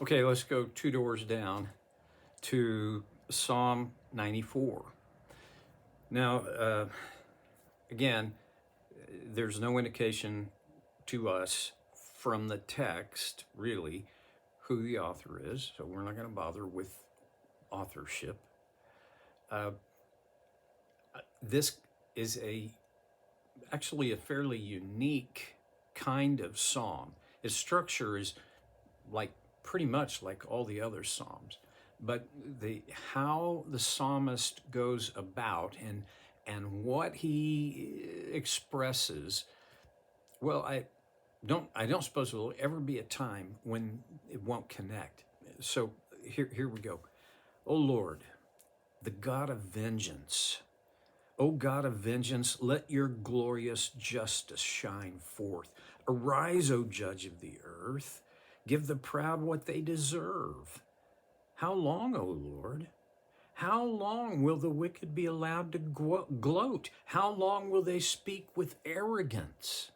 Okay, let's go two doors down to Psalm 94. Now, again, there's no indication to us from the text, really, who the author is, so we're not going to bother with authorship. Uh, this is actually a fairly unique kind of psalm. Its structure is like pretty much like all the other psalms, but the how the psalmist goes about and what he expresses, well, I don't suppose there will ever be a time when it won't connect. So here we go. O Lord, the God of vengeance, O God of vengeance, let your glorious justice shine forth. Arise, O judge of the earth. Give the proud what they deserve. How long, O Lord? How long will the wicked be allowed to gloat? How long will they speak with arrogance?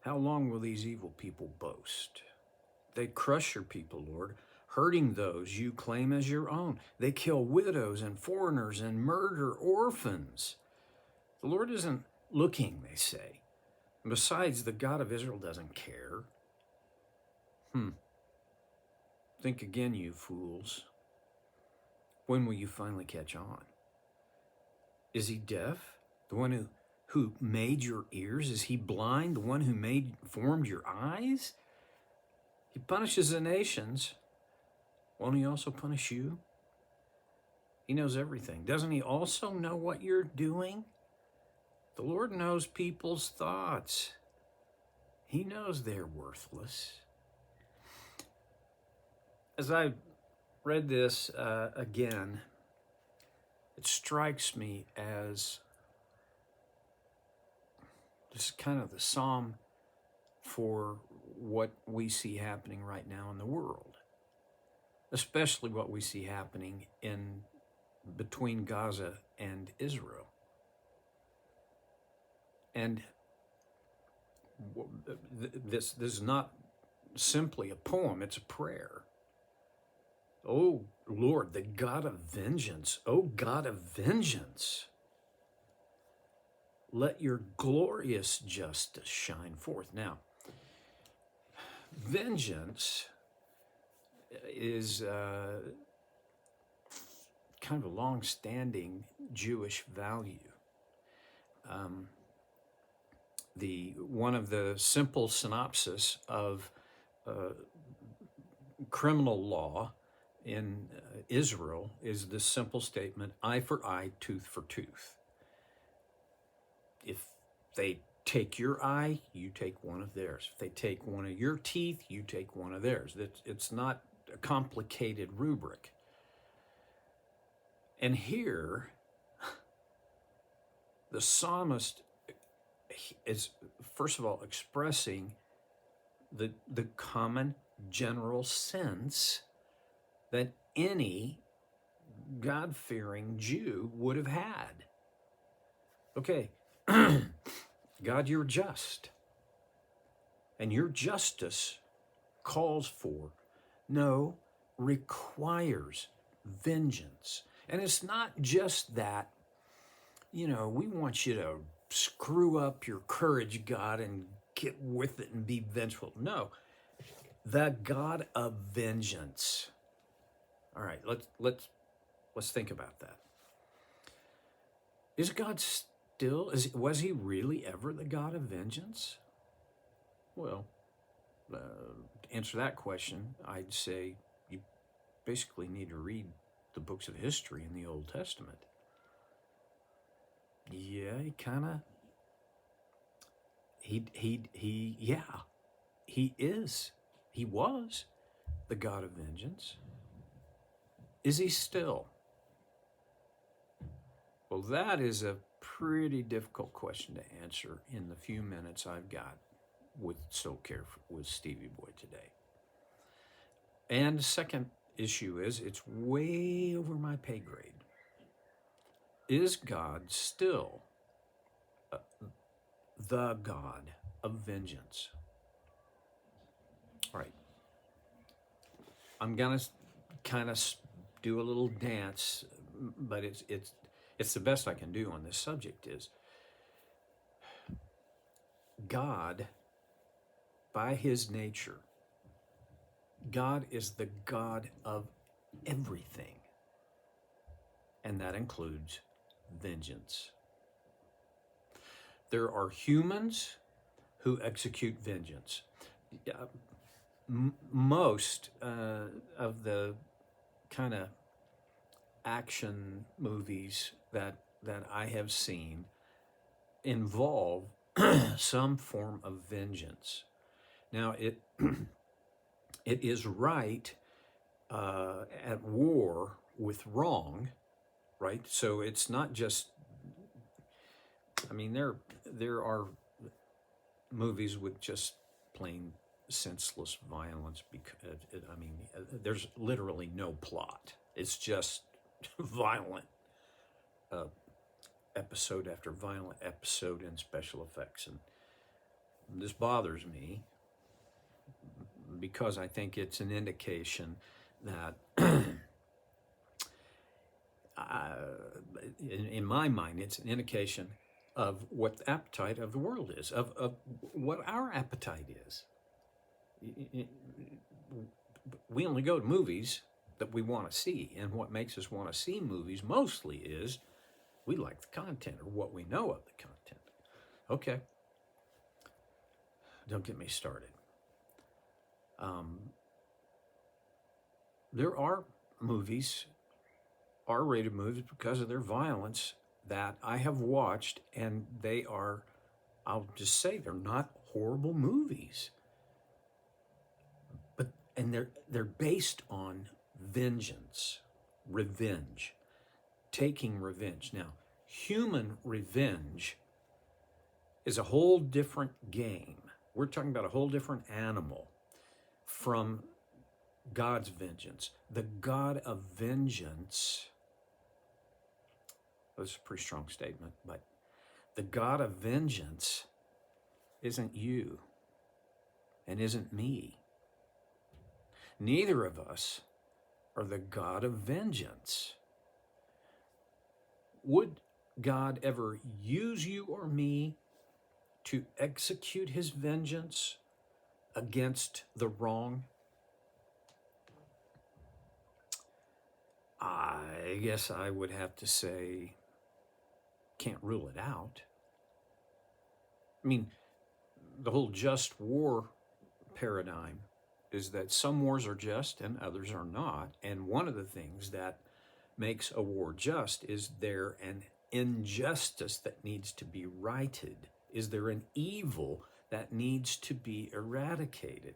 How long will these evil people boast? They crush your people, Lord, hurting those you claim as your own. They kill widows and foreigners and murder orphans. The Lord isn't looking, they say. And besides, the God of Israel doesn't care. Think again, you fools. When will you finally catch on? Is he deaf? The one who made your ears? Is he blind? The one who formed your eyes? He punishes the nations. Won't he also punish you? He knows everything. Doesn't he also know what you're doing? The Lord knows people's thoughts. He knows they're worthless. As I read this again, it strikes me as this is kind of the psalm for what we see happening right now in the world, especially what we see happening in between Gaza and Israel. And this is not simply a poem, it's a prayer. Oh Lord, the God of vengeance, oh God of vengeance, let your glorious justice shine forth. Now, vengeance is kind of a long-standing Jewish value. One of the simple synopsis of criminal law in Israel is this simple statement: eye for eye, tooth for tooth. If they take your eye, you take one of theirs. If they take one of your teeth, you take one of theirs. It's not a complicated rubric. And here, the psalmist is, first of all, expressing the common general sense that any God-fearing Jew would have had. Okay, God, you're just. And your justice calls for, no, requires vengeance. And it's not just that, we want you to screw up your courage, God, and get with it and be vengeful. No, the God of vengeance. All right, let's think about that. Is God was he really ever the God of vengeance? Well, to answer that question, I'd say you basically need to read the books of history in the Old Testament. Yeah, he was the God of vengeance. Is he still? Well, that is a pretty difficult question to answer in the few minutes I've got with Soul Care with Stevie Boy today. And the second issue is, it's way over my pay grade. Is God still the God of vengeance? I'm gonna kind of do a little dance, but it's the best I can do on this subject. Is God, by his nature, God is the God of everything, and that includes vengeance. There are humans who execute vengeance. Yeah, most of the kind of action movies that I have seen involve some form of vengeance. Now, it is right at war with wrong, right? So it's not just. I mean, there are movies with just plain senseless violence. Because I mean, there's literally no plot. It's just violent episode after violent episode and special effects, and this bothers me because I think it's an indication that, in my mind, it's an indication of what the appetite of the world is, of what our appetite is. We only go to movies that we want to see, and what makes us want to see movies mostly is we like the content or what we know of the content. Okay, don't get me started. There are movies, R-rated movies, because of their violence that I have watched, and they are, I'll just say, they're not horrible movies. And they're based on vengeance, revenge, taking revenge. Now, human revenge is a whole different game. We're talking about a whole different animal from God's vengeance. The God of vengeance, that's a pretty strong statement, but the God of vengeance isn't you and isn't me. Neither of us are the God of vengeance. Would God ever use you or me to execute his vengeance against the wrong? I guess I would have to say, can't rule it out. I mean, the whole just war paradigm is that some wars are just and others are not. And one of the things that makes a war just is there an injustice that needs to be righted? Is there an evil that needs to be eradicated?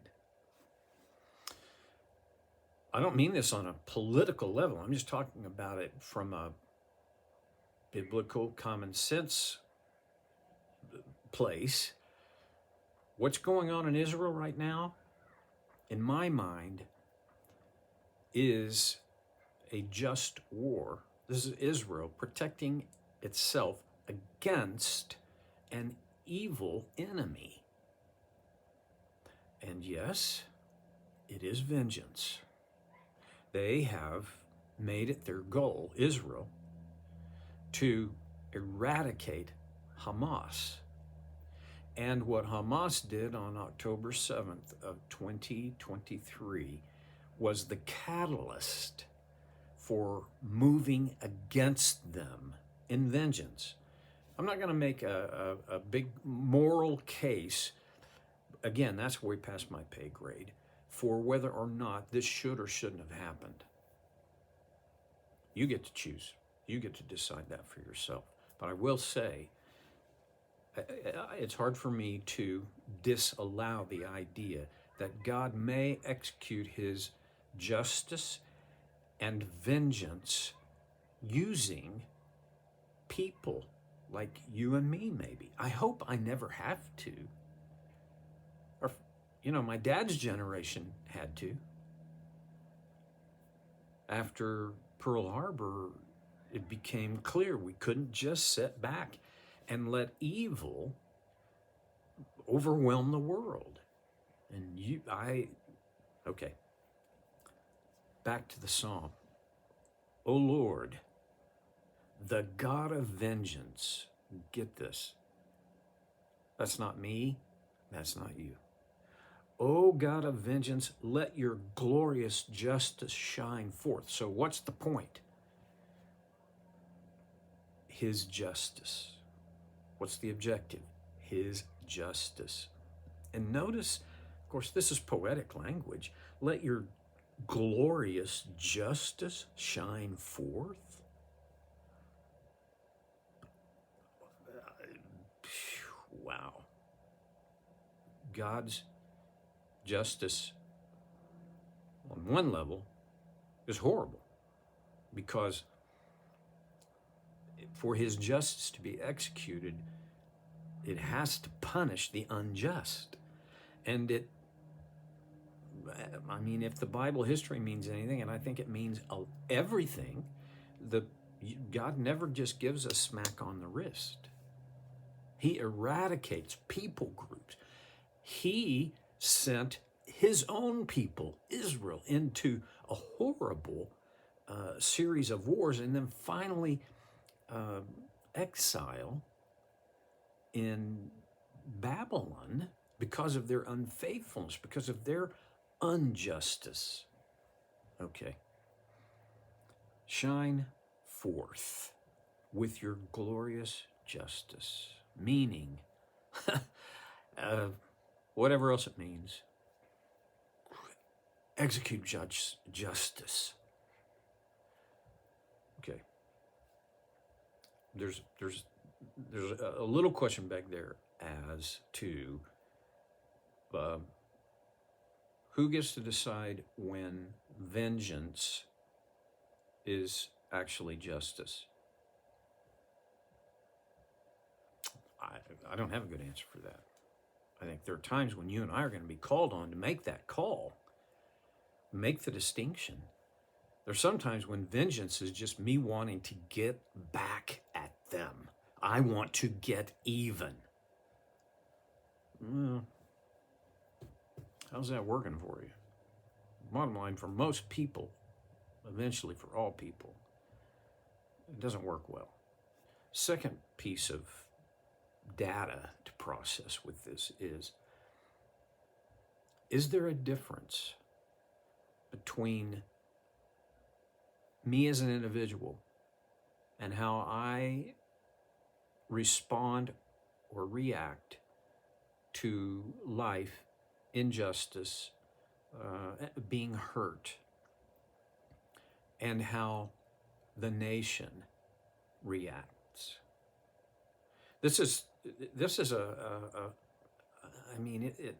I don't mean this on a political level. I'm just talking about it from a biblical common sense place. What's going on in Israel right now, in my mind, is a just war. This is Israel protecting itself against an evil enemy. And yes, it is vengeance. They have made it their goal, Israel, to eradicate Hamas. And what Hamas did on October 7th of 2023 was the catalyst for moving against them in vengeance. I'm not going to make a big moral case. Again, that's way past my pay grade for whether or not this should or shouldn't have happened. You get to choose. You get to decide that for yourself. But I will say, it's hard for me to disallow the idea that God may execute his justice and vengeance using people like you and me, maybe. I hope I never have to. Or, my dad's generation had to. After Pearl Harbor, it became clear we couldn't just sit back and let evil overwhelm the world. And okay. back to the psalm. O Lord, the God of vengeance. Get this. That's not me. That's not you. O God of vengeance, let your glorious justice shine forth. So what's the point? His justice. What's the objective? His justice. And notice, of course, this is poetic language. Let your glorious justice shine forth. Wow. God's justice on one level is horrible, because for his justice to be executed, it has to punish the unjust. And if the Bible history means anything, and I think it means everything, God never just gives a smack on the wrist. He eradicates people groups. He sent his own people, Israel, into a horrible series of wars, and then finally exile in Babylon because of their unfaithfulness, because of their injustice. Okay. Shine forth with your glorious justice, meaning, whatever else it means, execute justice. Okay. There's a little question back there as to who gets to decide when vengeance is actually justice. I don't have a good answer for that. I think there are times when you and I are going to be called on to make that call, make the distinction. There's sometimes when vengeance is just me wanting to get back at them. I want to get even. Well, how's that working for you? Bottom line, for most people, eventually for all people, it doesn't work well. Second piece of data to process with this is there a difference between me as an individual and how I respond or react to life, injustice, being hurt, and how the nation reacts? This is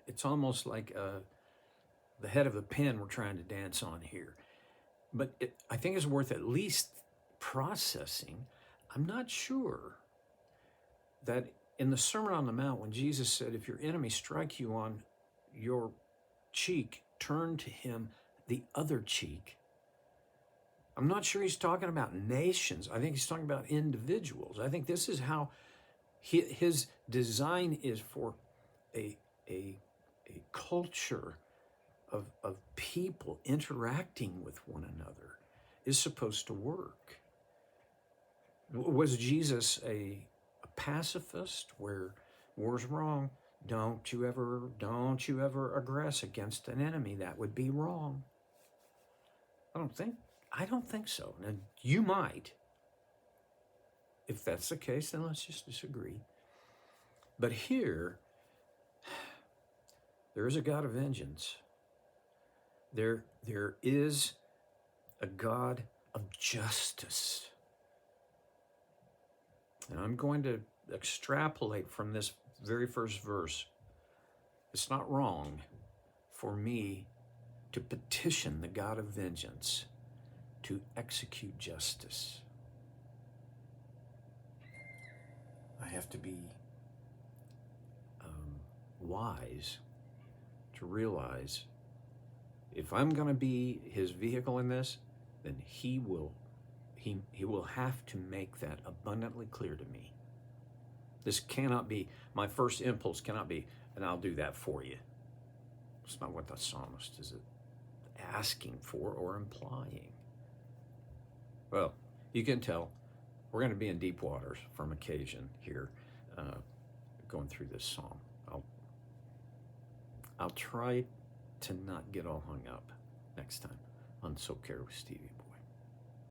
it's almost like the head of a pin we're trying to dance on here. But I think it's worth at least processing. I'm not sure that in the Sermon on the Mount, when Jesus said, if your enemy strike you on your cheek, turn to him the other cheek. I'm not sure he's talking about nations. I think he's talking about individuals. I think this is how his design is for a culture of people interacting with one another is supposed to work. Was Jesus a pacifist where war's wrong? Don't you ever aggress against an enemy. That would be wrong. I don't think so. Now, you might. If that's the case, then let's just disagree. But here, there is a God of vengeance. There is a God of justice. And I'm going to extrapolate from this very first verse. It's not wrong for me to petition the God of vengeance to execute justice. I have to be wise to realize if I'm going to be his vehicle in this, then he will have to make that abundantly clear to me. This cannot be, my first impulse cannot be, and I'll do that for you. It's not what the psalmist is asking for or implying? Well, you can tell we're going to be in deep waters from occasion here, going through this psalm. I'll try to not get all hung up next time on So Care with Stevie.